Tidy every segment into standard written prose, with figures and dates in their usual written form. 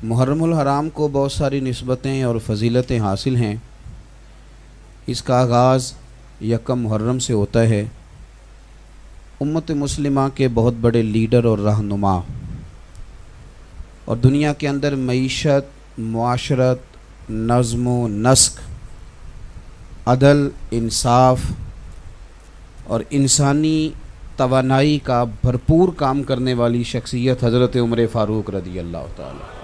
मुहर्रमुल हराम को बहुत सारी निस्बतें और फजीलतें हासिल हैं। इसका आगाज़ यकम मुहर्रम से होता है। उम्मत मुस्लिमा के बहुत बड़े लीडर और रहनुमा और दुनिया के अंदर मईशत, मुआशरत, नज़्म व नस्क, अदल, इंसाफ और इंसानी तवानाई का भरपूर काम करने वाली शख्सियत हज़रत उमर फ़ारूक रदी अल्लाह ताला।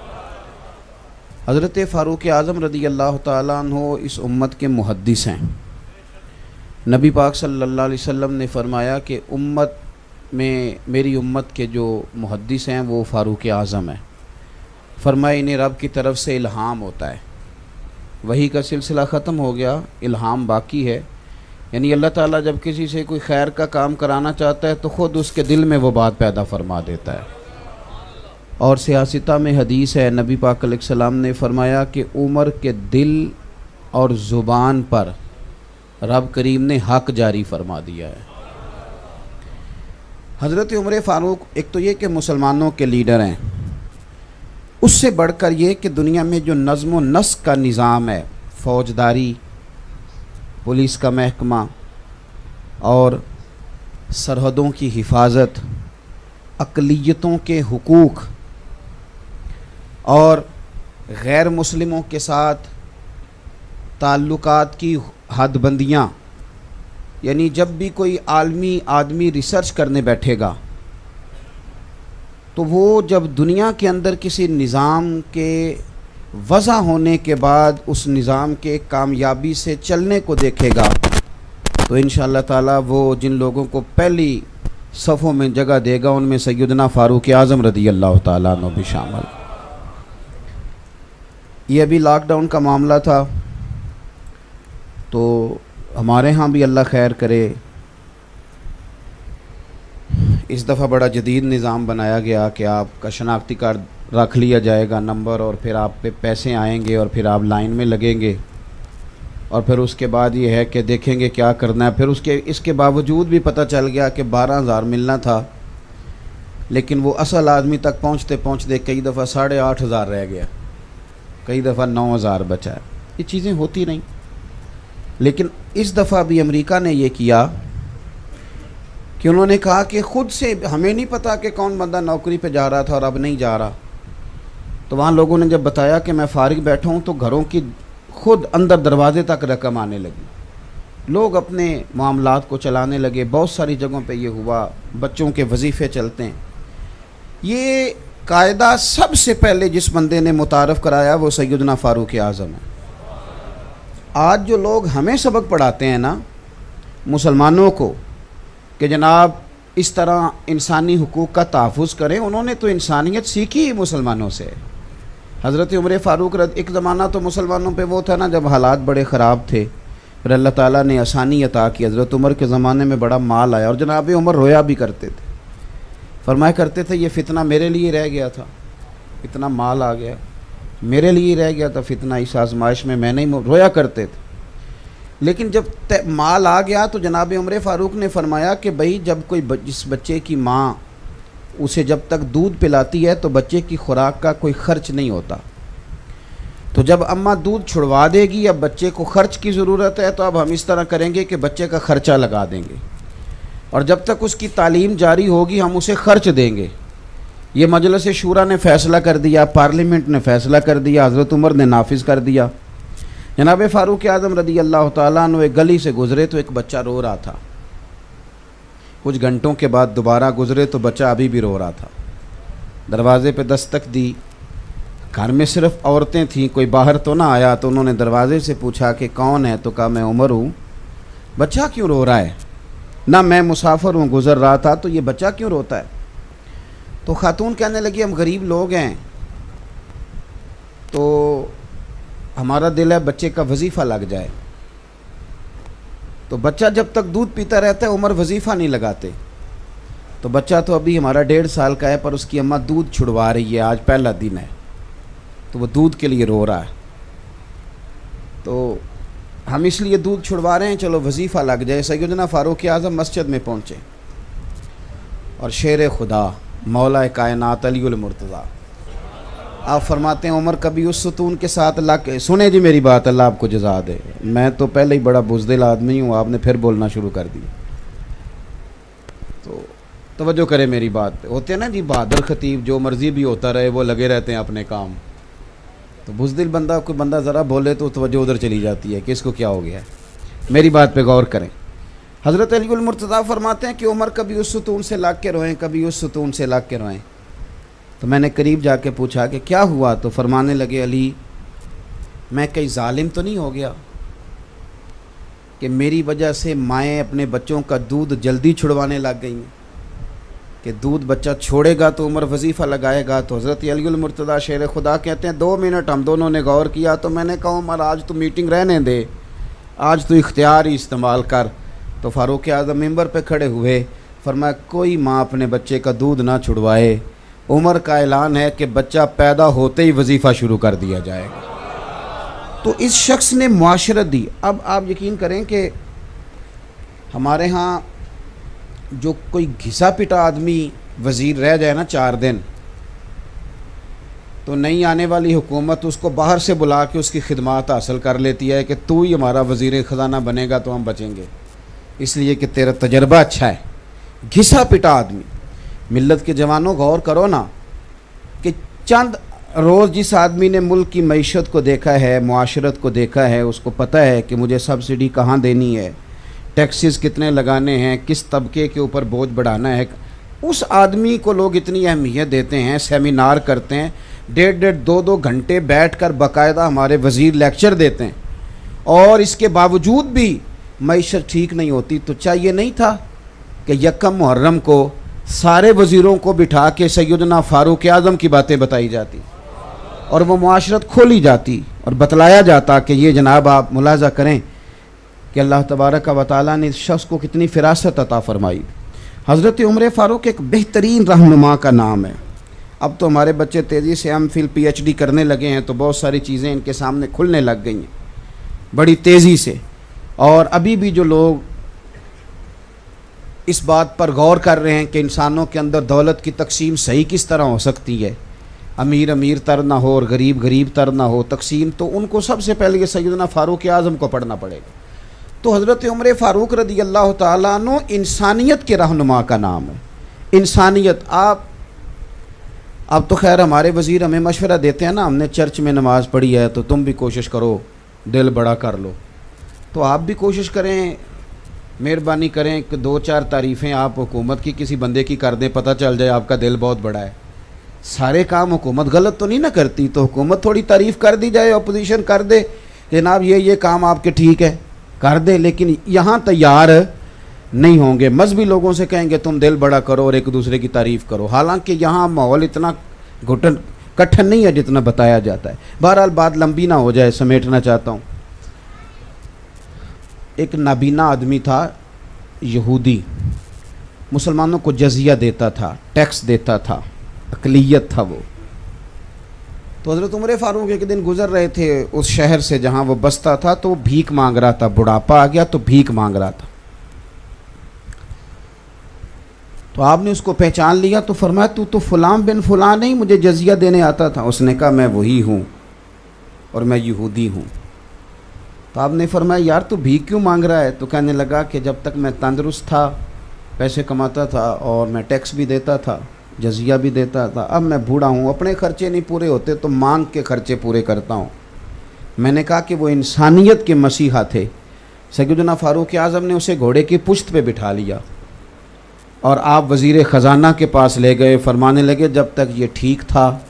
हज़रत फ़ारूक आज़म रदी अल्लाह ताला अन्हो इस उम्मत के मुहद्दिस हैं। नबी पाक सल्लल्लाहु अलैहि वसल्लम ने फरमाया कि उम्मत में मेरी उम्मत के जो मुहद्दिस हैं वो फ़ारूक आज़म हैं। फरमाया इन्हें रब की तरफ से इल्हाम होता है। वही का सिलसिला ख़त्म हो गया, इल्हाम बाकी है। यानी अल्लाह ताला जब किसी से कोई खैर का काम कराना चाहता है तो ख़ुद उसके दिल में वो बात पैदा फरमा देता है। और सियासता में हदीस है, नबी पाक अलैहिस्सलाम ने फरमाया कि उमर के दिल और ज़ुबान पर रब करीम ने हक़ जारी फरमा दिया है। हज़रत उमर फ़ारूक एक तो ये कि मुसलमानों के लीडर हैं, उससे बढ़कर ये कि दुनिया में जो नज़्म व नस्क का निज़ाम है, फ़ौजदारी, पुलिस का महकमा और सरहदों की हिफाजत, अक़लियतों के हुकूक और गैर मुस्लिमों के साथ ताल्लुकात की हदबंदियाँ, यानी जब भी कोई आलमी आदमी रिसर्च करने बैठेगा तो वो जब दुनिया के अंदर किसी निज़ाम के वज़ा होने के बाद उस निज़ाम के कामयाबी से चलने को देखेगा तो इंशाअल्लाह ताला वो जिन लोगों को पहली सफ़ों में जगह देगा उनमें सैयदना फ़ारूक आज़म रदी अल्लाह ताला अन्हु भी शामिल। ये अभी लॉकडाउन का मामला था तो हमारे यहाँ भी अल्लाह खैर करे, इस दफ़ा बड़ा जदीद निज़ाम बनाया गया कि आपका शनाख्ती कार्ड रख लिया जाएगा, नंबर, और फिर आप पे पैसे आएंगे और फिर आप लाइन में लगेंगे और फिर उसके बाद ये है कि देखेंगे क्या करना है। फिर इसके बावजूद भी पता चल गया कि 12,000 मिलना था, लेकिन वो असल आदमी तक पहुँचते पहुँचते कई दफ़ा 8,500 रह गया, कई दफ़ा 9,000 बचा है। ये चीज़ें होती नहीं। लेकिन इस दफ़ा भी अमेरिका ने ये किया कि उन्होंने कहा कि ख़ुद से, हमें नहीं पता कि कौन बंदा नौकरी पे जा रहा था और अब नहीं जा रहा, तो वहाँ लोगों ने जब बताया कि मैं फ़ारिग बैठा हूँ तो घरों की खुद अंदर दरवाजे तक रकम आने लगी, लोग अपने मामलात को चलाने लगे। बहुत सारी जगहों पे ये हुआ, बच्चों के वजीफ़े चलते हैं। ये कायदा सबसे पहले जिस बंदे ने मुतारफ़ कराया वो सैयदना फ़ारूक आज़म है। आज जो लोग हमें सबक पढ़ाते हैं ना मुसलमानों को कि जनाब इस तरह इंसानी हुकूक का तहफ़्फ़ुज़ करें, उन्होंने तो इंसानियत सीखी ही मुसलमानों से। हज़रत उमर फ़ारूक एक ज़माना तो मुसलमानों पे वो था ना जब हालात बड़े ख़राब थे, फिर अल्लाह ताला ने आसानी अता की। हज़रत उमर के ज़माने में बड़ा माल आया और जनाब उमर रोया भी करते थे, फरमाया करते थे ये फ़ितना मेरे लिए रह गया था, इतना माल आ गया मेरे लिए रह गया था फ़ितना, इस आजमाइश में मैंने ही रोया करते थे। लेकिन जब माल आ गया तो जनाब उमर फ़ारूक ने फरमाया कि भाई जब कोई जिस बच्चे की माँ उसे जब तक दूध पिलाती है तो बच्चे की खुराक का कोई ख़र्च नहीं होता, तो जब अम्मा दूध छुड़वा देगी, अब बच्चे को ख़र्च की ज़रूरत है, तो अब हम इस तरह करेंगे कि बच्चे का ख़र्चा लगा देंगे और जब तक उसकी तालीम जारी होगी हम उसे ख़र्च देंगे। ये मजलिस शूरा ने फ़ैसला कर दिया, पार्लियामेंट ने फ़ैसला कर दिया, हज़रत उमर ने नाफिज कर दिया। जनाब फ़ारूक आज़म रदी अल्लाह ताला अन्हु एक गली से गुज़रे तो एक बच्चा रो रहा था। कुछ घंटों के बाद दोबारा गुज़रे तो बच्चा अभी भी रो रहा था। दरवाज़े पे दस्तक दी, घर में सिर्फ़ औरतें थीं, कोई बाहर तो ना आया, तो उन्होंने दरवाज़े से पूछा कि कौन है, तो कहा मैं उमर हूँ। बच्चा क्यों रो रहा है? ना मैं मुसाफिर हूँ, गुज़र रहा था, तो ये बच्चा क्यों रोता है? तो ख़ातून कहने लगी हम गरीब लोग हैं तो हमारा दिल है बच्चे का वजीफ़ा लग जाए। तो बच्चा जब तक दूध पीता रहता है उमर वजीफ़ा नहीं लगाते। तो बच्चा तो अभी हमारा 1.5 साल का है पर उसकी अम्मा दूध छुड़वा रही है, आज पहला दिन है तो वो दूध के लिए रो रहा है, तो हम इसलिए दूध छुड़वा रहे हैं, चलो वजीफ़ा लग जाए। सैयदना फ़ारूक आज़म मस्जिद में पहुँचे और शेर खुदा मौला कायनात अली उल मुर्तज़ा आप फरमाते हैं उमर कभी उस सुतून के साथ लग, सुने जी मेरी बात, अल्लाह आपको जज़ा दे। मैं तो पहले ही बड़ा बुज़दिल आदमी हूँ, आपने फिर बोलना शुरू कर दिया। तो तवज्जो करें मेरी बात पे। होते हैं ना जी बहादुर खतीब, जो मर्ज़ी भी होता रहे वो लगे रहते हैं अपने काम। तो बुज़दिल बंदा, कोई बंदा ज़रा बोले तो तवज्जो उधर चली जाती है कि इसको क्या हो गया है। मेरी बात पे गौर करें। हज़रत अली मुर्तज़ा फरमाते हैं कि उमर कभी उस सुतून से लाग के रोएं, कभी उस सुतून से लाग के रोएं। तो मैंने करीब जाके पूछा कि क्या हुआ? तो फरमाने लगे, अली मैं कहीं जालिम तो नहीं हो गया कि मेरी वजह से माएँ अपने बच्चों का दूध जल्दी छुड़वाने लग गई हैं कि दूध बच्चा छोड़ेगा तो उमर वजीफ़ा लगाएगा। तो हज़रत अली मुर्तज़ा शेर खुदा कहते हैं 2 मिनट हम दोनों ने गौर किया। तो मैंने कहा उमर आज तो मीटिंग रहने दे, आज तो इख्तियार ही इस्तेमाल कर। तो फ़ारूक आज़म मिंबर पे खड़े हुए, फरमाया कोई माँ अपने बच्चे का दूध ना छुड़वाए। उमर का ऐलान है कि बच्चा पैदा होते ही वजीफ़ा शुरू कर दिया जाएगा। तो इस शख्स ने मुआशरत दी। अब आप यकीन करें कि हमारे यहाँ जो कोई घिसा पिटा आदमी वज़ीर रह जाए ना 4 दिन, तो नई आने वाली हुकूमत उसको बाहर से बुला के उसकी खिदमत हासिल कर लेती है कि तू ही हमारा वज़ीर ख़जाना बनेगा तो हम बचेंगे, इसलिए कि तेरा तजर्बा अच्छा है। घिसा पिटा आदमी। मिल्लत के जवानों गौर करो ना कि चंद रोज़ जिस आदमी ने मुल्क की मईशत को देखा है, मुआशरत को देखा है, उसको पता है कि मुझे सब्सिडी कहाँ देनी है, टैक्सेस कितने लगाने हैं, किस तबके के ऊपर बोझ बढ़ाना है, उस आदमी को लोग इतनी अहमियत देते हैं, सेमिनार करते हैं, 1.5-2 घंटे बैठ कर बाकायदा हमारे वज़ीर लेक्चर देते हैं, और इसके बावजूद भी मईशत ठीक नहीं होती। तो चाहिए नहीं था कि यकम मुहर्रम को सारे वज़ीरों को बिठा के सैयदना फ़ारूक आज़म की बातें बताई जाती और वो मुआशरत खोली जाती और बतलाया जाता कि ये जनाब आप मुलाज़ा करें कि अल्लाह तबारक व तआला ने इस शख्स को कितनी फ़िरासत अता फ़रमाई। हज़रत उमर फ़ारूक एक बेहतरीन रहनुमा का नाम है। अब तो हमारे बच्चे तेज़ी से एमफिल PhD करने लगे हैं, तो बहुत सारी चीज़ें इनके सामने खुलने लग गई हैं बड़ी तेज़ी से। और अभी भी जो लोग इस बात पर गौर कर रहे हैं कि इंसानों के अंदर दौलत की तकसीम सही किस तरह हो सकती है, अमीर अमीर तर ना हो और गरीब गरीब तर ना हो तकसीम, तो उनको सबसे पहले ये सैयदना फ़ारूक आज़म को पढ़ना पड़ेगा। तो हज़रत उमर फ़ारूक रज़ी अल्लाह ताला अन्हु इंसानियत के रहनुमा का नाम है। इंसानियत। अब तो खैर हमारे वज़ीर हमें मशवरा देते हैं ना, हमने चर्च में नमाज़ पढ़ी है तो तुम भी कोशिश करो, दिल बड़ा कर लो। तो आप भी कोशिश करें, मेहरबानी करें कि 2-4 तारीफ़ें आप हुकूमत की किसी बंदे की कर दें, पता चल जाए आपका दिल बहुत बड़ा है। सारे काम हुकूमत गलत तो नहीं ना करती, तो हुकूमत थोड़ी तारीफ़ कर दी जाए, अपोजिशन कर दे जनाब ये काम आपके ठीक है, कर दे। लेकिन यहाँ तैयार नहीं होंगे, मजहबी लोगों से कहेंगे तुम दिल बड़ा करो और एक दूसरे की तारीफ़ करो। हालांकि यहाँ माहौल इतना कठिन नहीं है जितना बताया जाता है। बहरहाल बात लंबी ना हो जाए, समेटना चाहता हूँ। एक नाबीना आदमी था, यहूदी, मुसलमानों को जजिया देता था, टैक्स देता था, अक़लियत था वो। तो हज़रत उमर फ़ारूक एक दिन गुज़र रहे थे उस शहर से जहाँ वो बसता था, तो भीख मांग रहा था, बुढ़ापा आ गया तो भीख मांग रहा था। तो आपने उसको पहचान लिया तो फरमाया तू तो फ़लाँ बिन फ़लाँ नहीं, मुझे जजिया देने आता था। उसने कहा मैं वही हूँ और मैं यहूदी हूँ। तो आपने फरमाया यार तू भीख क्यों मांग रहा है? तो कहने लगा कि जब तक मैं तंदुरुस्त था, पैसे कमाता था और मैं टैक्स भी देता था, जजिया भी देता था, अब मैं बूढ़ा हूँ, अपने खर्चे नहीं पूरे होते तो मांग के खर्चे पूरे करता हूँ। मैंने कहा कि वो इंसानियत के मसीहा थे। सैयदना फ़ारूक आज़म ने उसे घोड़े की पुश्त पे बिठा लिया और आप वज़ीर ख़जाना के पास ले गए। फरमाने लगे जब तक ये ठीक था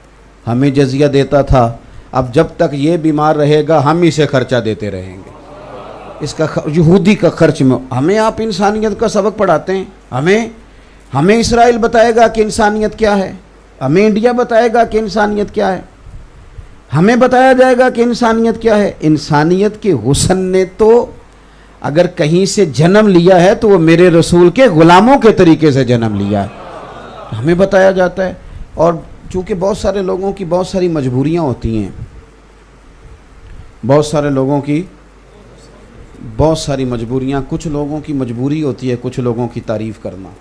हमें जजिया देता था, अब जब तक ये बीमार रहेगा हम इसे खर्चा देते रहेंगे, इसका यहूदी का खर्च में। हमें आप इंसानियत का सबक पढ़ाते हैं। हमें इसराइल बताएगा कि इंसानियत क्या है, हमें इंडिया बताएगा कि इंसानियत क्या है, हमें बताया जाएगा कि इंसानियत क्या है। इंसानियत के हुस्न ने तो अगर कहीं से जन्म लिया है तो वो मेरे रसूल के ग़ुलामों के तरीके से जन्म लिया है, हमें बताया जाता है। और चूँकि बहुत सारे लोगों की बहुत सारी मजबूरियाँ होती हैं, बहुत सारे लोगों की बहुत सारी मजबूरियाँ, कुछ लोगों की मजबूरी होती है कुछ लोगों की तारीफ़ करना,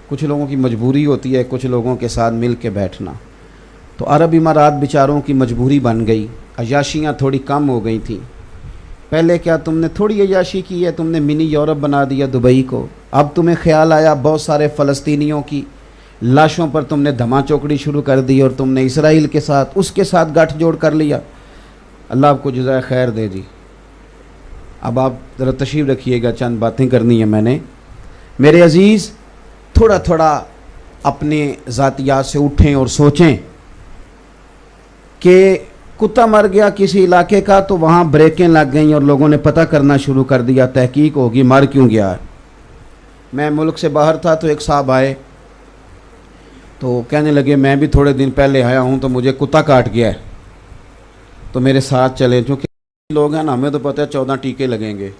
कुछ लोगों की मजबूरी होती है कुछ लोगों के साथ मिल के बैठना। तो अरब इमारात बेचारों की मजबूरी बन गई, अयाशियाँ थोड़ी कम हो गई थी। पहले क्या तुमने थोड़ी अयाशी की है, तुमने मिनी यूरोप बना दिया दुबई को। अब तुम्हें ख्याल आया बहुत सारे फ़लस्तीनियों की लाशों पर तुमने धमा चौकड़ी शुरू कर दी और तुमने इसराइल के साथ उसके साथ गठजोड़ कर लिया। अल्लाह आपको जज़ाए खैर दे जी। अब आप ज़रा तशरीफ़ रखिएगा, चंद बातें करनी है मैंने। मेरे अज़ीज़, थोड़ा थोड़ा अपने ज़ातियात से उठें और सोचें कि कुत्ता मर गया किसी इलाके का तो वहाँ ब्रेकें लग गई और लोगों ने पता करना शुरू कर दिया, तहकीक होगी मर क्यों गया है। मैं मुल्क से बाहर था तो एक साहब आए तो कहने लगे मैं भी थोड़े दिन पहले आया हूँ तो मुझे कुत्ता काट गया है, तो मेरे साथ चले। चूँकि लोग हैं ना, हमें तो पता है 14 टीके लगेंगे।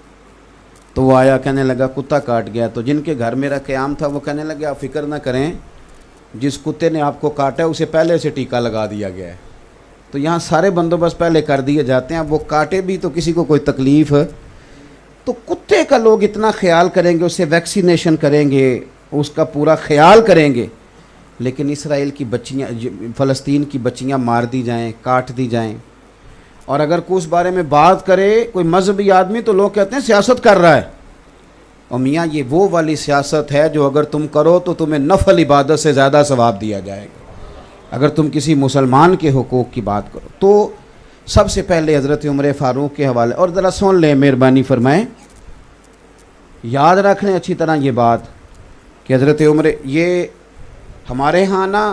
तो वो आया, कहने लगा कुत्ता काट गया। तो जिनके घर मेरा क़याम था वो कहने लगे आप फ़िक्र ना करें, जिस कुत्ते ने आपको काटा है उसे पहले से टीका लगा दिया गया है। तो यहाँ सारे बंदोबस्त पहले कर दिए जाते हैं। अब वो काटे भी तो किसी को कोई तकलीफ़, तो कुत्ते का लोग इतना ख्याल करेंगे, उसे वैक्सीनेशन करेंगे, उसका पूरा ख्याल करेंगे। लेकिन इसराइल की बच्चियाँ, फ़लस्तीन की बच्चियाँ मार दी जाएँ, काट दी जाएँ। और अगर कोई उस बारे में बात करे कोई मजहबी आदमी तो लोग कहते हैं सियासत कर रहा है। और मियाँ ये वो वाली सियासत है जो अगर तुम करो तो तुम्हें नफल इबादत से ज़्यादा सवाब दिया जाएगा। अगर तुम किसी मुसलमान के हुकूक की बात करो तो सबसे पहले हज़रत उमर फ़ारूक के हवाले, और ज़रा सुन लें, मेहरबानी फरमाएं, याद रख लें अच्छी तरह ये बात कि हज़रत उमर, ये हमारे यहाँ ना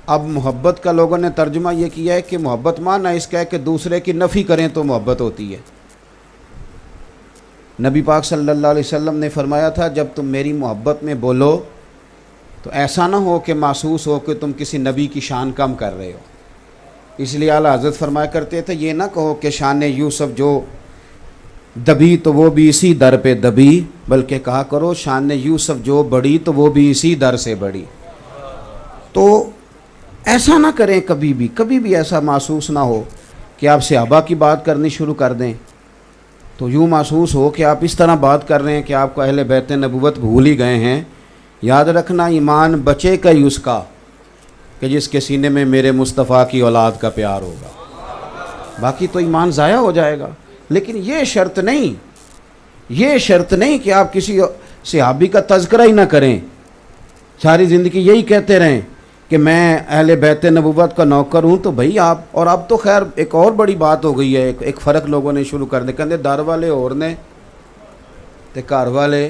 अब मोहब्बत का लोगों ने तर्जुमा ये किया है कि मोहब्बत माना इसका है कि दूसरे की नफ़ी करें तो मोहब्बत होती है। नबी पाक सल्लल्लाहु अलैहि वसल्लम ने फरमाया था जब तुम मेरी मोहब्बत में बोलो तो ऐसा ना हो कि महसूस हो कि तुम किसी नबी की शान कम कर रहे हो। इसलिए आला हज़रत फरमाया करते थे ये ना कहो कि शान यूसुफ जो दबी तो वो भी इसी दर पे दबी, बल्कि कहा करो शान यूसुफ जो बढ़ी तो वो भी इसी दर से बढ़ी। तो ऐसा ना करें, कभी भी ऐसा महसूस ना हो कि आप सहाबा की बात करनी शुरू कर दें तो यूँ महसूस हो कि आप इस तरह बात कर रहे हैं कि आपको अहले बैत नबूवत भूल ही गए हैं। याद रखना, ईमान बचेगा ही उसका कि जिसके सीने में मेरे मुस्तफ़ा की औलाद का प्यार होगा, बाकी तो ईमान ज़ाया हो जाएगा। लेकिन ये शर्त नहीं कि आप किसी सहाबी का तज़किरा ही ना करें, सारी ज़िंदगी यही कहते रहें कि मैं अहले बैत नबूवत का नौकर हूँ। तो भाई आप, और अब तो खैर एक और बड़ी बात हो गई है, एक फ़र्क लोगों ने शुरू कर दिया, कहते दर वाले और ने ते घर वाले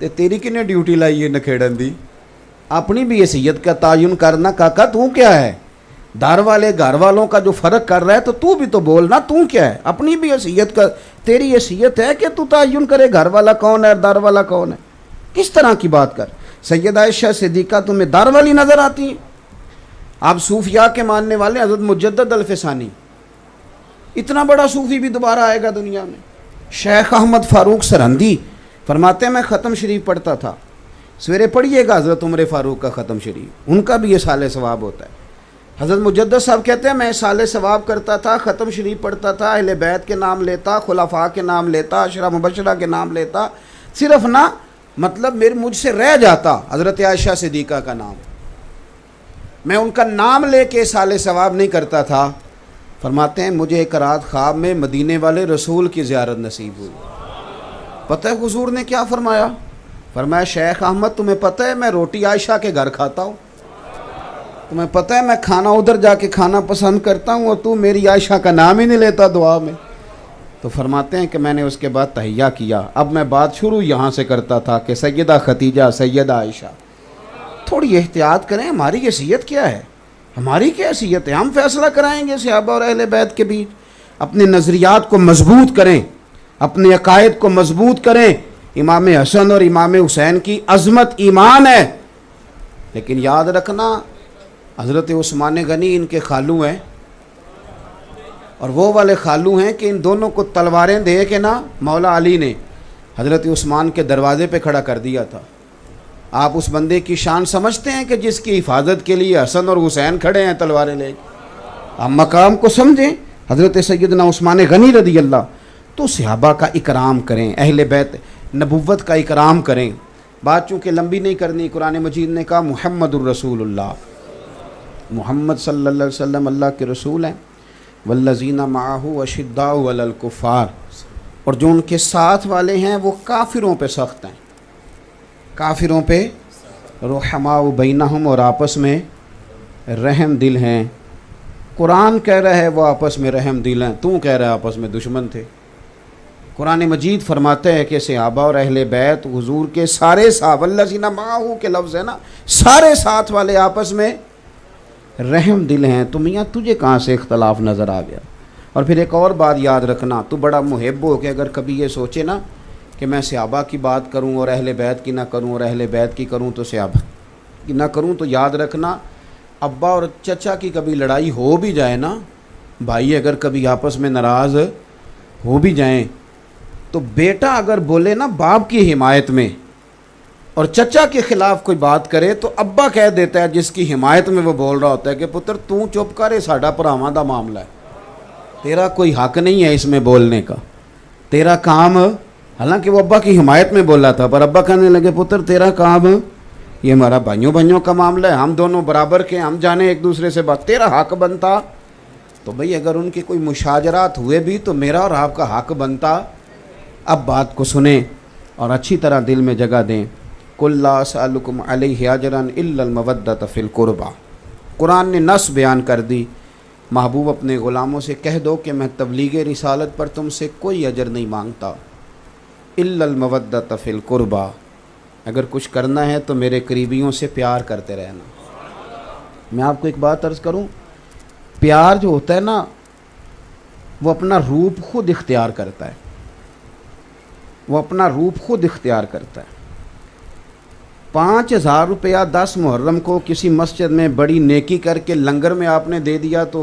ते तेरी किने ड्यूटी लाई है नखेड़न दी, अपनी भी हैसियत का तायुन करना। काका तू क्या है, दर वाले घर वालों का जो फ़र्क कर रहा है तो तू भी तो बोलना, तू क्या है, अपनी भी हैसियत का, तेरी हैसियत है कि तू तायुन करे घर वाला कौन है दर वाला कौन है। किस तरह की बात कर। सैयदा आयशा सिद्दीक़ा तुम्हें दर वाली नज़र आती हैं। आप सूफिया के मानने वाले हज़रत मुजद्दद अल-फ़सानी, इतना बड़ा सूफ़ी भी दोबारा आएगा दुनिया में। शेख अहमद फ़ारूक सरहंदी फरमाते हैं मैं ख़त्म शरीफ पढ़ता था, सवेरे पढ़िएगा हज़रत उमर फ़ारूक का ख़त्म शरीफ, उनका भी ये साले सवाब होता है। हज़रत मुजद्दद साहब कहते हैं मैं साले सवाब करता था, ख़त्म शरीफ पढ़ता था, अहले बैत के नाम लेता, खुलफा के नाम लेता, अशरा मुबशरा के नाम लेता, सिर्फ ना मतलब मुझसे रह जाता हज़रत आयशा सिद्दीक़ा का नाम, मैं उनका नाम लेके साले सवाब नहीं करता था। फरमाते हैं मुझे एक रात ख्वाब में मदीने वाले रसूल की ज़ियारत नसीब हुई। पता है हुजूर ने क्या फरमाया? फरमाया शेख अहमद तुम्हें पता है मैं रोटी आयशा के घर खाता हूँ, तुम्हें पता है मैं खाना उधर जाके खाना पसंद करता हूँ और तू मेरी आयशा का नाम ही नहीं लेता दुआ में। तो फरमाते हैं कि मैंने उसके बाद तहैया किया। अब मैं बात शुरू यहाँ से करता था कि सैयदा खतीजा, सैयदा आयशा, थोड़ी एहतियात करें, हमारी हैसियत क्या है, हमारी क्या हैसियत है, हम फैसला कराएंगे सहाबा और अहले बैत के बीच। अपने नज़रियात को मजबूत करें, अपने अकायद को मजबूत करें। इमाम हसन और इमाम हुसैन की अज़मत ईमान है, लेकिन याद रखना हज़रत उस्मान गनी इनके खालू हैं, और वो वाले खालू हैं कि इन दोनों को तलवारें दे के ना मौला अली ने हज़रत उस्मान के दरवाज़े पे खड़ा कर दिया था। आप उस बंदे की शान समझते हैं कि जिसकी हिफाजत के लिए हसन और हुसैन खड़े हैं तलवारें ले। आप मकाम को समझें। हज़रत सैयदना उस्मान गनी रज़ी अल्लाह, तो सहाबा का इकराम करें, अहले बैत नबुव्वत का इकराम करें। बात चूँकि लंबी नहीं करनी, कुरान मजीद ने कहा मुहम्मदुर रसूलुल्लाह, मोहम्मद सल्लल्लाहु अलैहि वसल्लम अल्लाह के रसूल हैं। वल्लज़ीना माअहू अशिद्दाउ अलल कुफ़ार, और जो उनके साथ वाले हैं वो काफिरों पे सख्त हैं, काफिरों पे रुहमाउ बैनहुम, और आपस में रहम दिल हैं। कुरान कह रहा है वो आपस में रहम दिल हैं, तू कह रहा है आपस में दुश्मन थे। कुरान मजीद फरमाते हैं कि सहाबा और अहले बैत हुजूर के सारे साहब, वल्लज़ीना माअहू के लफ्ज़ है ना, सारे साथ वाले आपस में रहम दिल हैं। तो मियाँ तुझे कहाँ से इख्तलाफ नज़र आ गया? और फिर एक और बात याद रखना, तू बड़ा मुहिब हो के अगर कभी ये सोचे ना कि मैं सहाबा की बात करूं और अहले बैत की ना करूं, और अहले बैत की करूं तो सहाबा की ना करूं, तो याद रखना अब्बा और चचा की कभी लड़ाई हो भी जाए ना, भाई अगर कभी आपस में नाराज़ हो भी जाएं, तो बेटा अगर बोले ना बाप की हिमायत में और चचा के ख़िलाफ़ कोई बात करे, तो अब्बा कह देता है जिसकी हिमायत में वो बोल रहा होता है कि पुत्र तू चुप कर, ये साडा भरावां दा मामला है, तेरा कोई हक नहीं है इसमें बोलने का, तेरा काम, हालांकि वो अब्बा की हिमायत में बोला था, पर अब्बा कहने लगे पुत्र तेरा काम, ये हमारा भाइयों भाइयों का मामला है, हम दोनों बराबर के, हम जाने एक दूसरे से बात, तेरा हक बनता। तो भाई अगर उनके कोई मुशाजरात हुए भी तो मेरा और आपका हक बनता। अब बात को सुने और अच्छी तरह दिल में जगह दें। कुल ला असअलुकुम अलैहि अजरन इल्लल मवद्दत फिल कुर्बा। कुरान ने नस बयान कर दी, महबूब अपने ग़ुलामों से कह दो कि मैं तबलीग रिसालत पर तुमसे कोई अजर नहीं मांगता, इल्लल मवद्दत फिल कुर्बा, अगर कुछ करना है तो मेरे करीबियों से प्यार करते रहना। मैं आपको एक बात अर्ज़ करूं, प्यार जो होता है ना वो अपना रूप खुद इख्तियार करता है, वो अपना रूप खुद इख्तियार करता है। 5,000 रुपया 10 मुहर्रम को किसी मस्जिद में बड़ी नेकी करके लंगर में आपने दे दिया तो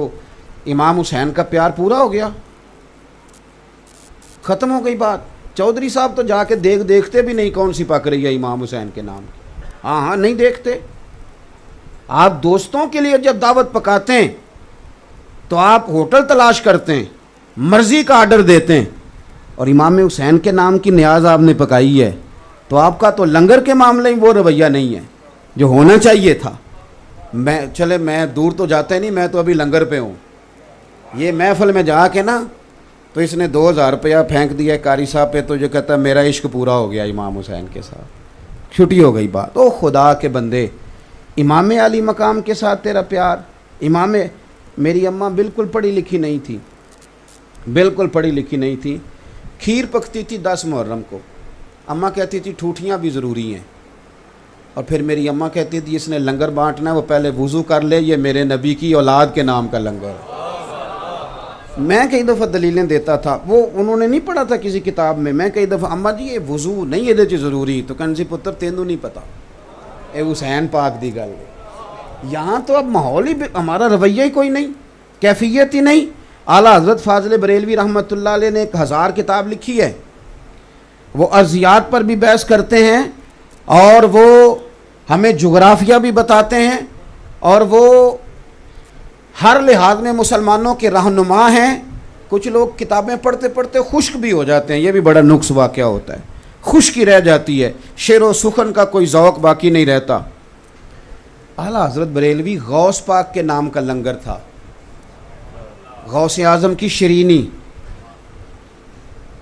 इमाम हुसैन का प्यार पूरा हो गया, ख़त्म हो गई बात। चौधरी साहब तो जाके देखते भी नहीं कौन सी पक रही है इमाम हुसैन के नाम की, हाँ नहीं देखते। आप दोस्तों के लिए जब दावत पकाते हैं तो आप होटल तलाश करते हैं, मर्ज़ी का आर्डर देते हैं, और इमाम हुसैन के नाम की न्याज आपने पकाई है, तो आपका तो लंगर के मामले में वो रवैया नहीं है जो होना चाहिए था। मैं दूर तो जाते नहीं, मैं तो अभी लंगर पे हूँ। ये महफिल में जाके ना तो इसने 2,000 रुपया फेंक दिया कारी साहब पे, तो जो कहता है मेरा इश्क पूरा हो गया इमाम हुसैन के साथ, छुट्टी हो गई बात। ओ खुदा के बंदे, इमाम अली मकाम के साथ तेरा प्यार। मेरी अम्मा बिल्कुल पढ़ी लिखी नहीं थी, बिल्कुल पढ़ी लिखी नहीं थी। खीर पकती थी 10 मुहर्रम को, अम्मा कहती थी ठूठियाँ भी ज़रूरी हैं, और फिर मेरी अम्मा कहती थी इसने लंगर बांटना है वो पहले वज़ू कर ले, ये मेरे नबी की औलाद के नाम का लंगर है। मैं कई दफ़ा दलीलें देता था, वो उन्होंने नहीं पढ़ा था किसी किताब में। मैं कई दफ़ा अम्मा जी ये वज़ू नहीं ये ज़रूरी, तो कहने से पुत्र तेनू नहीं पता, ये हुसैन पाक दी गल। यहाँ तो अब माहौल ही, हमारा रवैया ही कोई नहीं, कैफियत ही नहीं। आला हज़रत फ़ाज़िल बरेलवी रहमतुल्लाह अलैह ने 1000 किताब लिखी है, वो अर्ज़ियात पर भी बहस करते हैं, और वो हमें जुग़राफ़िया भी बताते हैं, और वो हर लिहाज में मुसलमानों के रहनुमा हैं। कुछ लोग किताबें पढ़ते पढ़ते खुश्क भी हो जाते हैं, ये भी बड़ा नुक्स वाक़या होता है, खुश्की रह जाती है, शेर व सुखन का कोई ज़ौक़ बाकी नहीं रहता। आला हज़रत बरेलवी गौस पाक के नाम का लंगर था, गौस आज़म की शरीनी,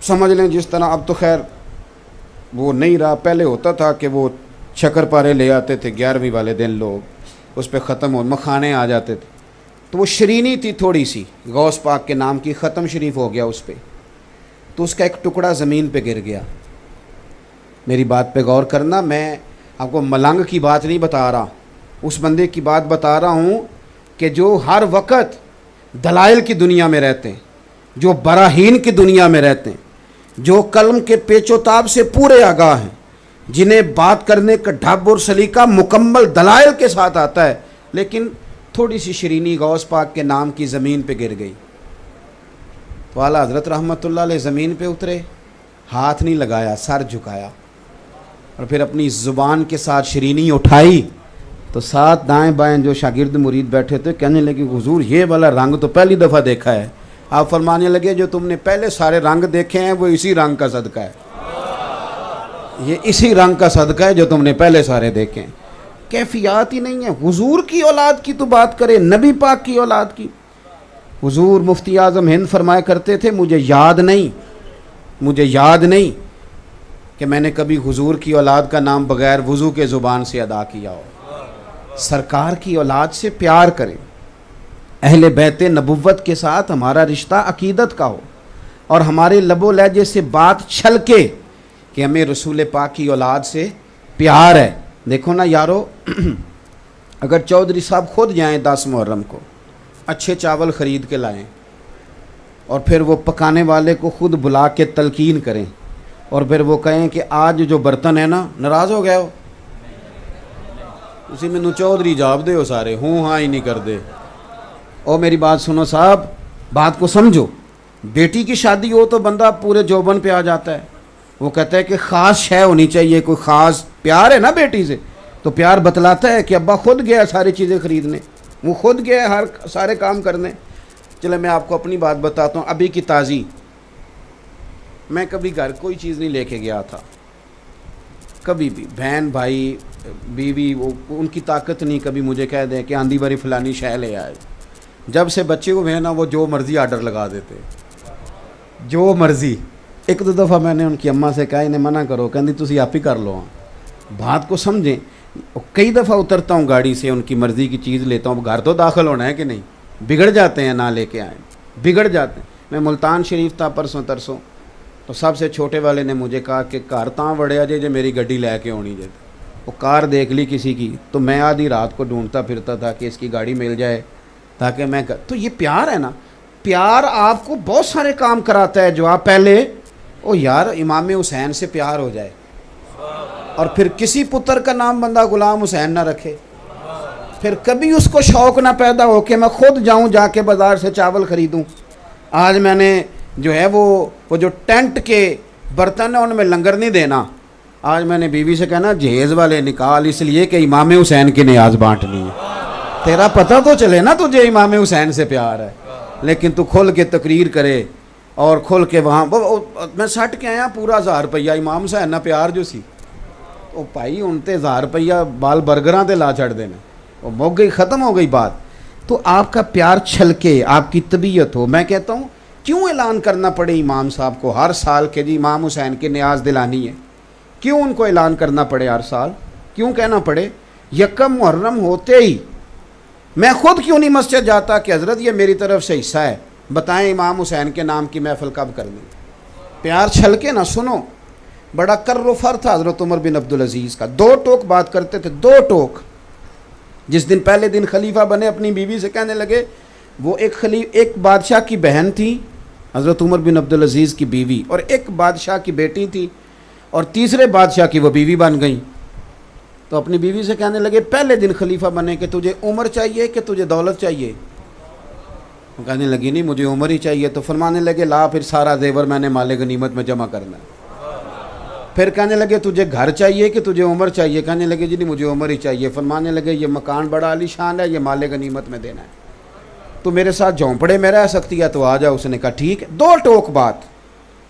समझ लें जिस तरह, अब तो खैर वो नहीं रहा, पहले होता था कि वो शक्कर-पारे ले आते थे 11वीं वाले दिन, लोग उस पर ख़त्म हो मखाने आ जाते थे, तो वो शरीनी थी थोड़ी सी, गौस पाक के नाम की, ख़त्म शरीफ हो गया उस पर, तो उसका एक टुकड़ा ज़मीन पे गिर गया। मेरी बात पे गौर करना, मैं आपको मलंग की बात नहीं बता रहा, उस बंदे की बात बता रहा हूँ कि जो हर वक्त दलाइल की दुनिया में रहते हैं, जो बराहीन की दुनिया में रहते हैं, जो कलम के पेचोताब से पूरे आगाह हैं, जिन्हें बात करने का ढब और सलीका मुकम्मल दलाइल के साथ आता है, लेकिन थोड़ी सी शरीनी गौस पाक के नाम की ज़मीन पे गिर गई, तो आला हज़रत रहमतुल्लाह अलैह ज़मीन पे उतरे, हाथ नहीं लगाया, सर झुकाया, और फिर अपनी ज़ुबान के साथ शरीनी उठाई, तो साथ दाएं बाएं जो शागिर्द मुरीद बैठे थे कहने लगे हुजूर ये वाला रंग तो पहली दफ़ा देखा है। आप फरमाने लगे जो तुमने पहले सारे रंग देखे हैं वो इसी रंग का सदका है, ये इसी रंग का सदका है जो तुमने पहले सारे देखे हैं। कैफियत ही नहीं है। हुजूर की औलाद की तो बात करें, नबी पाक की औलाद की। हुजूर मुफ्ती आज़म हिंद फरमाया करते थे, मुझे याद नहीं कि मैंने कभी हुजूर की औलाद का नाम बगैर वज़ू के ज़ुबान से अदा किया हो। सरकार की औलाद से प्यार करें, अहले बैत नबुव्वत के साथ हमारा रिश्ता अकीदत का हो और हमारे लबो लहजे से बात छलके कि हमें रसूल पाक की औलाद से प्यार है। देखो ना यारो, अगर चौधरी साहब खुद जाएं 10 मुहर्रम को अच्छे चावल ख़रीद के लाएं और फिर वो पकाने वाले को खुद बुला के तलकीन करें और फिर वो कहें कि आज जो बर्तन है ना, नाराज़ हो गए हो, उसी मैनू चौधरी जाप दे हो सारे, हूँ हाँ ही नहीं कर दे। और मेरी बात सुनो साहब, बात को समझो। बेटी की शादी हो तो बंदा पूरे जोबन पे आ जाता है, वो कहता है कि ख़ास शय होनी चाहिए, कोई ख़ास प्यार है ना बेटी से, तो प्यार बतलाता है कि अब्बा खुद गया सारी चीज़ें ख़रीदने, वो खुद गया हर सारे काम करने। चलो मैं आपको अपनी बात बताता हूँ, अभी की ताज़ी। मैं कभी घर कोई चीज़ नहीं लेके गया था, कभी भी। बहन भाई बीवी वो उनकी ताकत नहीं कभी मुझे कह दें कि आंधी बारी फ़लानी शय ले आए। जब से बच्चे हुए हैं ना, वो जो मर्ज़ी आर्डर लगा देते, जो मर्ज़ी। एक दो दफ़ा मैंने उनकी अम्मा से कहा इन्हें मना करो, कहती तुसी आप ही कर लो। बात को समझें। कई दफ़ा उतरता हूँ गाड़ी से, उनकी मर्ज़ी की चीज़ लेता हूँ, घर तो दाखिल होना है कि नहीं, बिगड़ जाते हैं ना लेके आए, बिगड़ जाते हैं। मैं मुल्तान शरीफ था परसों तरसों, तो सबसे छोटे वाले ने मुझे कहा कि कार तां वड़िया जे मेरी गड्डी लैके आनी जे। वो कार देख ली किसी की, तो मैं आधी रात को ढूंढता फिरता था कि इसकी गाड़ी मिल जाए ताकि मैं तो ये प्यार है ना। प्यार आपको बहुत सारे काम कराता है जो आप पहले ओ यार इमाम हुसैन से प्यार हो जाए और फिर किसी पुत्र का नाम बंदा गुलाम हुसैन ना रखे, फिर कभी उसको शौक़ ना पैदा हो कि मैं खुद जाऊं जाके बाज़ार से चावल ख़रीदूं। आज मैंने जो है वो जो टेंट के बर्तन है उनमें लंगर नहीं देना। आज मैंने बीवी से कहना जहेज़ वाले निकाल, इसलिए कि इमाम हुसैन की नियाज़ बांटनी है। तेरा पता तो चले ना तुझे इमाम हुसैन से प्यार है, लेकिन तू खुल के तकरीर करे और खुल के वहाँ मैं सट के आया पूरा 1000 रुपया इमाम हुसैन ना प्यार जो सी ओ भाई हूँ तो 1000 रुपया बाल बर्गरां ते ला छड़ देना, वो मुक गई, ख़त्म हो गई बात। तो आपका प्यार छलके, आपकी तबीयत हो। मैं कहता हूँ क्यों ऐलान करना पड़े इमाम साहब को हर साल के जी इमाम हुसैन की नियाज़ दिलानी है, क्यों उनको ऐलान करना पड़े हर साल, क्यों कहना पड़े? यकम मुहर्रम होते ही मैं खुद क्यों नहीं मस्जिद जाता कि हज़रत ये मेरी तरफ से हिस्सा है, बताएं इमाम हुसैन के नाम की महफिल कब करनी। प्यार छलके ना। सुनो, बड़ा कर्रफर था हज़रत उमर बिन अब्दुल अज़ीज़ का, 2 टोक बात करते थे, 2 टोक। जिस दिन पहले दिन खलीफा बने अपनी बीवी से कहने लगे, वो एक बादशाह की बहन थी हज़रत उमर बिन अब्दुल अज़ीज़ की बीवी, और एक बादशाह की बेटी थी, और तीसरे बादशाह की वो बीवी बन गई। तो अपनी बीवी से कहने लगे पहले दिन खलीफा बने कि तुझे उम्र चाहिए कि तुझे दौलत चाहिए? वो कहने लगी नहीं मुझे उम्र ही चाहिए। तो फरमाने लगे ला फिर सारा जेवर मैंने माले गनीमत में जमा करना है। फिर कहने लगे तुझे घर चाहिए कि तुझे उम्र चाहिए? कहने लगे जी नहीं मुझे उम्र ही चाहिए। फरमाने लगे ये मकान बड़ा आलीशान है, ये माले गनीमत में देना है, तो मेरे साथ झोंपड़े में रह सकती है तो आ जाओ। उसने कहा ठीक है। 2 टोक बात,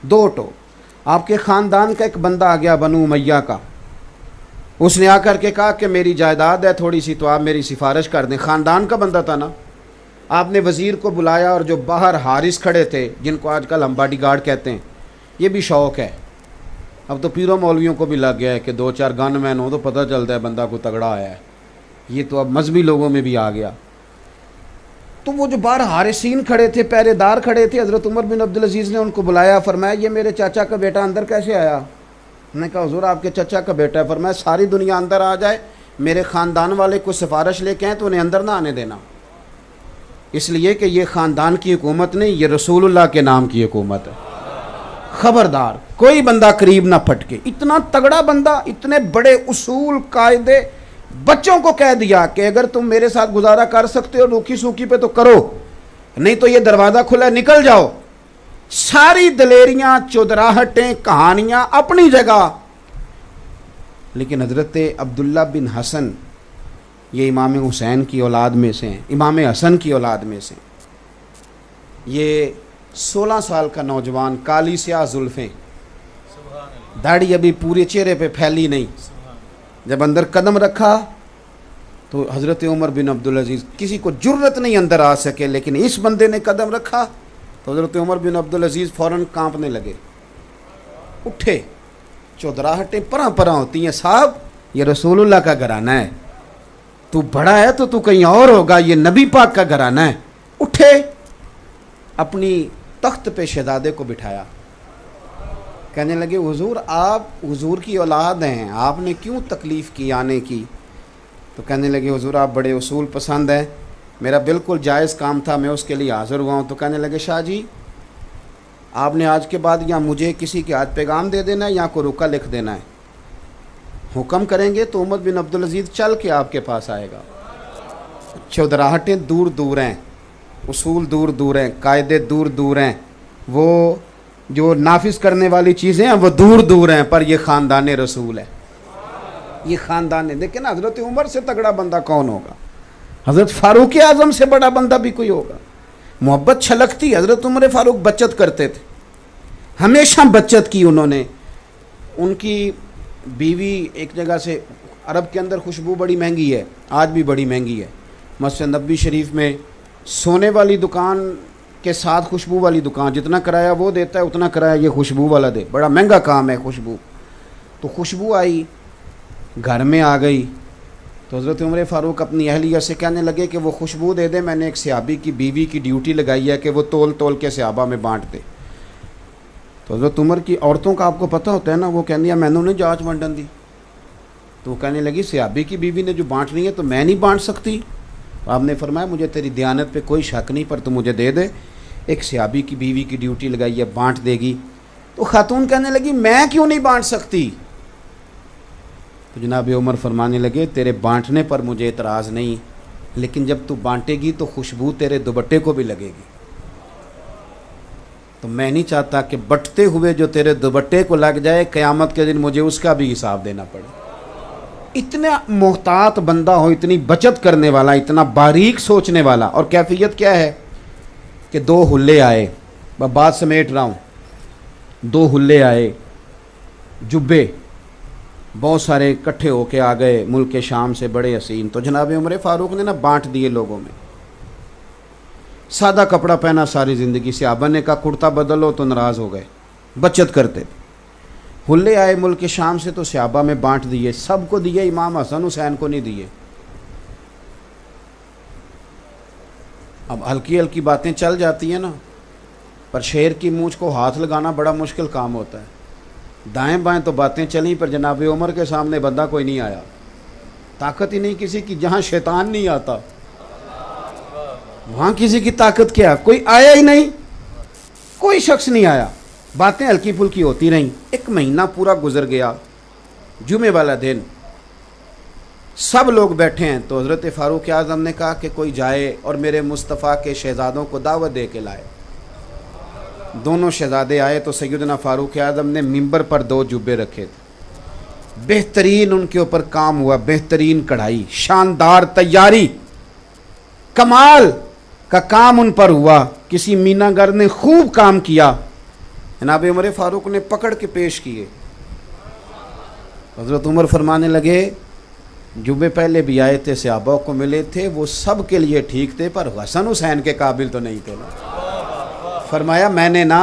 2 टोक। आपके ख़ानदान का एक बंदा आ गया बनु उमैया का, उसने आकर के कहा कि मेरी जायदाद है थोड़ी सी, तो आप मेरी सिफारिश कर दें। ख़ानदान का बंदा था ना। आपने वज़ीर को बुलाया और जो बाहर हारिस खड़े थे, जिनको आजकल हम बॉडी गार्ड कहते हैं, ये भी शौक़ है। अब तो पीरों मौलवियों को भी लग गया है कि 2-4 गनमैन हो तो पता चलता है बंदा को तगड़ा आया है। ये तो अब मजहबी लोगों में भी आ गया। तो वो जो बाहर हारिसीन खड़े थे, पहरेदार खड़े थे, हज़रत उमर बिन अब्दुल अज़ीज़ ने उनको बुलाया। फरमाया ये मेरे चाचा का बेटा अंदर कैसे आया? मैंने कहा हुज़ूर आपके चाचा का बेटा है। फरमाया सारी दुनिया अंदर आ जाए, मेरे ख़ानदान वाले कोई सिफारिश लेके आए तो उन्हें अंदर ना आने देना, इसलिए कि ये ख़ानदान की हुकूमत नहीं, ये रसूलुल्लाह के नाम की हुकूमत है। ख़बरदार कोई बंदा करीब ना फटके। इतना तगड़ा बंदा, इतने बड़े उसूल कायदे, बच्चों को कह दिया कि अगर तुम मेरे साथ गुजारा कर सकते हो रूखी सूखी पे तो करो, नहीं तो ये दरवाज़ा खुला है निकल जाओ। सारी दलेरियाँ, चौधराहटें, कहानियाँ अपनी जगह। लेकिन हज़रत अब्दुल्ला बिन हसन ये इमाम हुसैन की औलाद में से हैं, इमाम हसन की औलाद में से। ये 16 साल का नौजवान, काली स्याह जुल्फ़ें, दाढ़ी अभी पूरे चेहरे पे फैली नहीं। जब अंदर कदम रखा तो हज़रत उमर बिन अब्दुल अज़ीज़, किसी को जुर्रत नहीं अंदर आ सके, लेकिन इस बंदे ने कदम रखा तो हज़रत उमर बिन अब्दुल अज़ीज़ फ़ौरन कांपने लगे, उठे, चौधराहटें परा परा होती हैं, साहब ये रसूलुल्लाह का घराना है, तू बड़ा है तो तू कहीं और होगा, ये नबी पाक का घराना है। उठे, अपनी तख्त पे शहजादे को बिठाया, कहने लगे हुजूर आप हुजूर की औलाद हैं, आपने क्यों तकलीफ़ की आने की? तो कहने लगे हुजूर आप बड़े उसूल पसंद हैं, मेरा बिल्कुल जायज़ काम था, मैं उसके लिए हाज़िर हुआ हूँ। तो कहने लगे शाह जी आपने आज के बाद या मुझे किसी के हाथ पैगाम दे देना है या कोई रुका लिख देना है, हुक्म करेंगे तो उमर बिन अब्दुल अज़ीज़ चल के आपके पास आएगा। चौधराहटें दूर दूर हैं, उसूल दूर दूर हैं, कायदे दूर दूर हैं, वो जो नाफिज करने वाली चीज़ें हैं वो दूर दूर हैं, पर ये ख़ानदान रसूल है, ये ख़ानदान है। देखिए ना, हज़रत उमर से तगड़ा बंदा कौन होगा? हज़रत फ़ारूक आज़म से बड़ा बंदा भी कोई होगा? मोहब्बत छलकती। हज़रत उमर फ़ारूक बचत करते थे, हमेशा बचत की उन्होंने। उनकी बीवी एक जगह से, अरब के अंदर खुशबू बड़ी महंगी है, आज भी बड़ी महंगी है, मस्जिद नबी शरीफ में सोने वाली दुकान के साथ खुशबू वाली दुकान, जितना किराया वो देता है उतना किराया ये खुशबू वाला दे, बड़ा महंगा काम है खुशबू। तो खुशबू आई, घर में आ गई, तो हज़रत उमर फ़ारूक अपनी अहलिया से कहने लगे कि वो खुशबू दे दे, मैंने एक सहाबी की बीवी की ड्यूटी लगाई है कि वो तोल तोल के सहाबा में बांट दे। तो हज़रत उमर की औरतों का आपको पता होता है ना, वो कहनी है मैंने उन्हें जाँच वंडन दी। तो वो कहने लगी सहाबी की बीवी ने जो बांटनी है तो मैं नहीं बांट सकती? तो आपने फरमाया मुझे तेरी दयानत पे कोई शक नहीं, पर तू मुझे दे दे, एक सहाबी की बीवी की ड्यूटी लगाई है, बांट देगी। तो खातून कहने लगी मैं क्यों नहीं बांट सकती? तो जनाब उमर फरमाने लगे तेरे बांटने पर मुझे एतराज़ नहीं, लेकिन जब तू बांटेगी तो खुशबू तेरे दुपट्टे को भी लगेगी, तो मैं नहीं चाहता कि बटते हुए जो तेरे दुपट्टे को लग जाए, क़यामत के दिन मुझे उसका भी हिसाब देना पड़े। इतना मोहतात बंदा हो, इतनी बचत करने वाला, इतना बारीक सोचने वाला। और कैफियत क्या है कि दो हुल्ले आए, मैं बात समेट रहा हूँ, दो हुल्ले आए, जुब्बे बहुत सारे इकट्ठे होके आ गए मुल्क के शाम से, बड़े हसीन। तो जनाब उमर फ़ारूक ने ना बांट दिए लोगों में। सादा कपड़ा पहना सारी ज़िंदगी, सहाबा ने कहा कुर्ता बदलो तो नाराज़ हो गए, बचत करते थे। हुल्ले आए मुल्क के शाम से तो सहाबा में बांट दिए, सबको दिए, इमाम हसन हुसैन को नहीं दिए। अब हल्की हल्की बातें चल जाती हैं ना, पर शेर की मूंछ को हाथ लगाना बड़ा मुश्किल काम होता है। दाएं बाएं तो बातें चली, पर जनाब उमर के सामने बंदा कोई नहीं आया, ताकत ही नहीं किसी की। जहाँ शैतान नहीं आता वहाँ किसी की ताकत क्या? कोई आया ही नहीं, कोई शख्स नहीं आया, बातें हल्की फुल्की होती रहीं। एक महीना पूरा गुजर गया, जुमे वाला दिन, सब लोग बैठे हैं। तो हज़रत फ़ारूक आज़म ने कहा कि कोई जाए और मेरे मुस्तफ़ा के शहज़ादों को दावत दे के लाए। दोनों शहज़ादे आए तो सैयदना फ़ारूक आज़म ने मिंबर पर दो जुब्बे रखे थे, बेहतरीन उनके ऊपर काम हुआ, बेहतरीन कढ़ाई, शानदार तैयारी, कमाल का काम उन पर हुआ। किसी मीनागर ने खूब काम किया। जनाब उमर फ़ारूक ने पकड़ के पेश किए। हज़रत उमर फरमाने लगे जुब्बे पहले भी आए थे, सहाबा को मिले थे, वो सब के लिए ठीक थे, पर हसन हुसैन के काबिल तो नहीं थे ना। फरमाया मैंने ना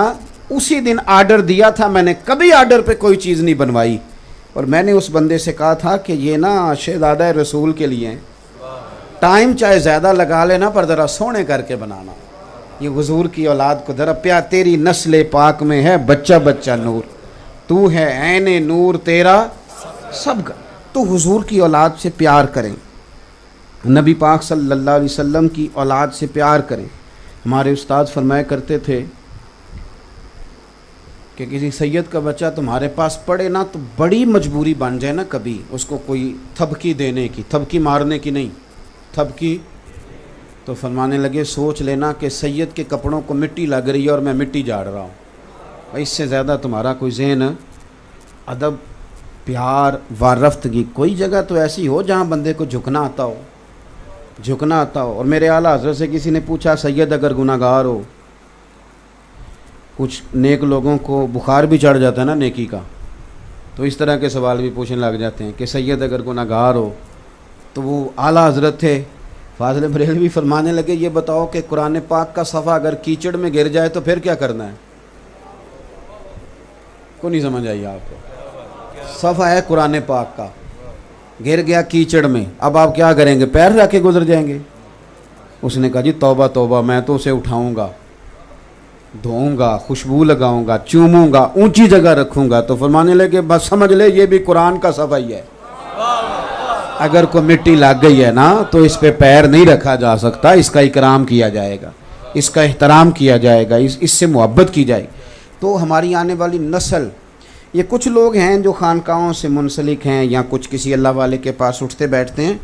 उसी दिन आर्डर दिया था, मैंने कभी आर्डर पे कोई चीज़ नहीं बनवाई, और मैंने उस बंदे से कहा था कि ये ना शहज़ादा रसूल के लिए हैं, टाइम चाहे ज़्यादा लगा लेना पर ज़रा सोने करके बनाना। ये हुजूर की औलाद को ज़रा प्यार, तेरी नस्ल पाक में है बच्चा बच्चा नूर, तू है ऐने नूर तेरा सब। तो हुजूर की औलाद से प्यार करें, नबी पाक सल्लल्लाहु अलैहि वसल्लम की औलाद से प्यार करें। हमारे उस्ताद फरमाया करते थे कि किसी सैयद का बच्चा तुम्हारे पास पढ़े ना तो बड़ी मजबूरी बन जाए ना कभी उसको कोई थपकी देने की, थपकी मारने की नहीं, थपकी। तो फरमाने लगे सोच लेना कि सैयद के कपड़ों को मिट्टी लग रही है और मैं मिट्टी झाड़ रहा हूँ, इससे ज़्यादा तुम्हारा कोई ज़हन अदब प्यार वारफ्तगी। कोई जगह तो ऐसी हो जहाँ बंदे को झुकना आता हो, झुकना आता हो। और मेरे आला हज़रत से किसी ने पूछा सैयद अगर गुनाहगार हो, कुछ नेक लोगों को बुखार भी चढ़ जाता है ना नेकी का, तो इस तरह के सवाल भी पूछने लग जाते हैं कि सैयद अगर गुनाहगार हो तो वो आला हज़रत थे फाज़िल बरेलवी फरमाने लगे, ये बताओ कि कुरान पाक का सफ़ा अगर कीचड़ में गिर जाए तो फिर क्या करना है? को नहीं समझ आई आपको? सफ़ा है कुरान पाक का, गिर गया कीचड़ में, अब आप क्या करेंगे? पैर रख के गुजर जाएंगे? उसने कहा जी तौबा तौबा, मैं तो उसे उठाऊंगा, धोऊंगा, खुशबू लगाऊंगा, चूमूंगा, ऊंची जगह रखूंगा। तो फरमाने लगे बस समझ ले ये भी कुरान का सफ़ा ही है, अगर कोई मिट्टी लग गई है ना तो इस पे पैर नहीं रखा जा सकता, इसका इकराम किया जाएगा, इसका एहतराम किया जाएगा, इससे मोहब्बत की जाएगी। तो हमारी आने वाली नस्ल, ये कुछ लोग हैं जो खानकाहों से मुंसलिक हैं या कुछ किसी अल्लाह वाले के पास उठते बैठते हैं,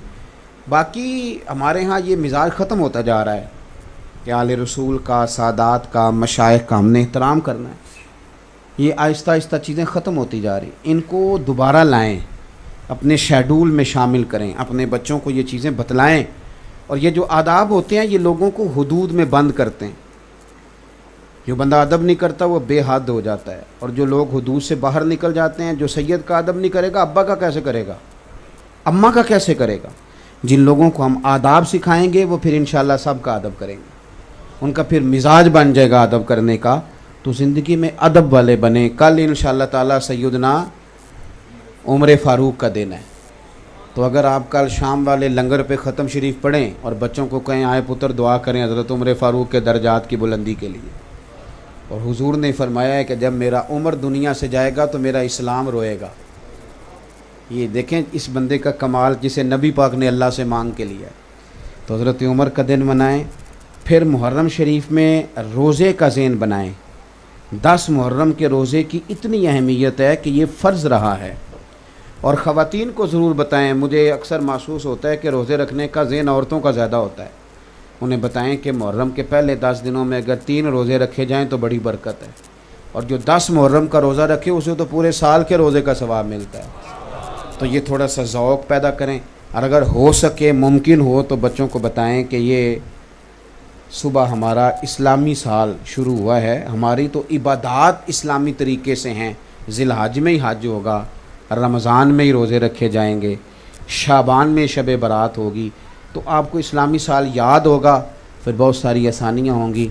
बाकी हमारे यहाँ ये मिजाज ख़त्म होता जा रहा है कि आले रसूल का, सादात का, मशाइख का हमने एहतराम करना है। ये आहिस्ता आहिस्ता चीज़ें ख़त्म होती जा रही, इनको दोबारा लाएं, अपने शेड्यूल में शामिल करें, अपने बच्चों को ये चीज़ें बतलाएं। और ये जो आदाब होते हैं ये लोगों को हुदूद में बंद करते हैं। जो बंदा अदब नहीं करता वो बेहद हो जाता है, और जो लोग हुदूद से बाहर निकल जाते हैं, जो सैयद का अदब नहीं करेगा अब्बा का कैसे करेगा, अम्मा का कैसे करेगा। जिन लोगों को हम आदाब सिखाएंगे वो फिर इंशाअल्लाह सब का अदब करेंगे, उनका फिर मिजाज बन जाएगा अदब करने का, तो ज़िंदगी में अदब वाले बने। कल इंशाअल्लाह ताला सैयदना उमर फ़ारूक का दिन है, तो अगर आप कल शाम वाले लंगर पे ख़त्म शरीफ पढ़ें और बच्चों को कहें आए पुत्र दुआ करें हज़रत उमर फ़ारूक के दर्जात की बुलंदी के लिए। और हुजूर ने फरमाया है कि जब मेरा उमर दुनिया से जाएगा तो मेरा इस्लाम रोएगा। ये देखें इस बंदे का कमाल जिसे नबी पाक ने अल्लाह से मांग के लिया। तो हज़रत उमर का दिन मनाएं। फिर मुहर्रम शरीफ में रोज़े का ज़ेन बनाएं। 10 मुहर्रम के रोज़े की इतनी अहमियत है कि ये फ़र्ज़ रहा है, और ख़वातीन को ज़रूर बताएं। मुझे अक्सर महसूस होता है कि रोज़े रखने का ज़ेन औरतों का ज़्यादा होता है। उन्हें बताएं कि मुहर्रम के पहले 10 दिनों में अगर 3 रोज़े रखे जाएं तो बड़ी बरकत है, और जो 10 मुहर्रम का रोज़ा रखे उसे तो पूरे साल के रोज़े का सवाब मिलता है। तो ये थोड़ा सा ज़ौक़ पैदा करें, और अगर हो सके मुमकिन हो तो बच्चों को बताएं कि ये सुबह हमारा इस्लामी साल शुरू हुआ है, हमारी तो इबादात इस्लामी तरीके से हैं। ज़िलहज में ही हज होगा, रमज़ान में ही रोज़े रखे जाएंगे, शाबान में शब बारात होगी, तो आपको इस्लामी साल याद होगा, फिर बहुत सारी आसानियाँ होंगी।